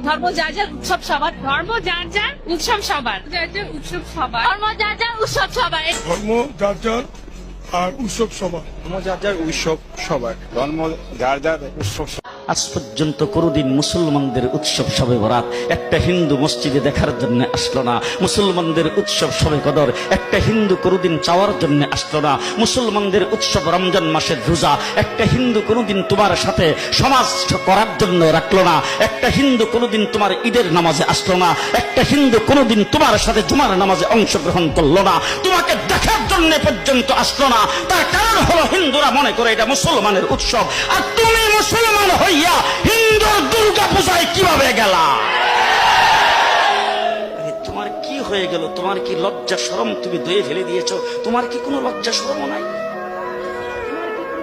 ধর্ম যার যার উৎসব সবার, ধর্ম যার যার উৎসব সবার, যার যার উৎসব সবার, ধর্ম যার যার উৎসব সবার, ধর্ম যার যার আর উৎসব সবার। ধর্ম যার যার উৎসব সবার, ধর্ম যার যার উৎসব। আজ পর্যন্ত কোনদিন মুসলমানদের উৎসব শবে বরাত একটা হিন্দু মসজিদে দেখার জন্য আসলো না। মুসলমানদের উৎসব শবে কদর একটা হিন্দু কোনদিন চাওয়ার জন্য আসলো না। মুসলমানদের উৎসব রমজান মাসের রোজা একটা হিন্দু কোনদিন তোমার সাথে সমাজ করার জন্য রাখলো না। একটা হিন্দু কোনদিন তোমার ঈদের নামাজে আসলো না। একটা হিন্দু কোনদিন তোমার সাথে জুমার নামাজে অংশগ্রহণ করলো না। তোমাকে দেখার জন্য পর্যন্ত আসলো না। তার কারণ হলো হিন্দুরা মনে করে এটা মুসলমানের উৎসব, আর তুমি মুসলমান হইয়া হিন্দুর দুর্গা পূজায় কিভাবে গেলা? তোমার কি হয়ে গেল? তোমার কি লজ্জা শরম তুমি দয়ে ফেলে দিয়েছো? তোমার কি কোনো লজ্জা শরম নাই?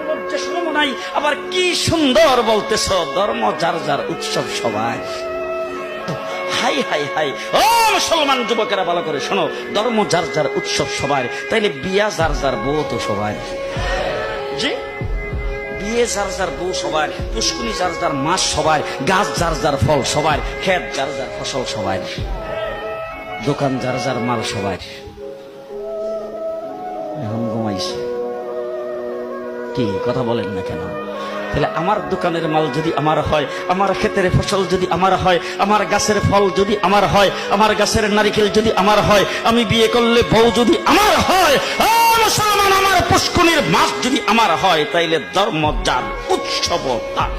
লজ্জা শরম নাই? আবার কি সুন্দর বলতেছ, ধর্ম যার যার উৎসব সবাই। হাই হাই হাই, ও মুসলমান যুবকেরা ভালো করে শোনো, ধর্ম যার যার উৎসব সবার, তাইলে বিয়া যার যার বউ তো সবার। জি, বিয়ে যার যার বউ সবার, পুষ্কুনি যার যার মাছ সবার, গাছ যার যার ফল সবার, ক্ষেত যার যার ফসল সবার, দোকান যার যার মাল সবার। এখন ঘুমাইছে কি কথা বলেন না কেন? তাহলে আমার দোকানের মাল যদি আমার হয়, আমার ক্ষেতের ফসল যদি আমার হয়, আমার গাছের ফল যদি আমার হয়, আমার গাছের নারিকেল যদি আমার হয়, আমি বিয়ে করলে বউ যদি আমার হয়, মুসলমান আমার পুষ্কুনির মাছ যদি আমার হয়, তাইলে ধর্ম যার উৎসব তার।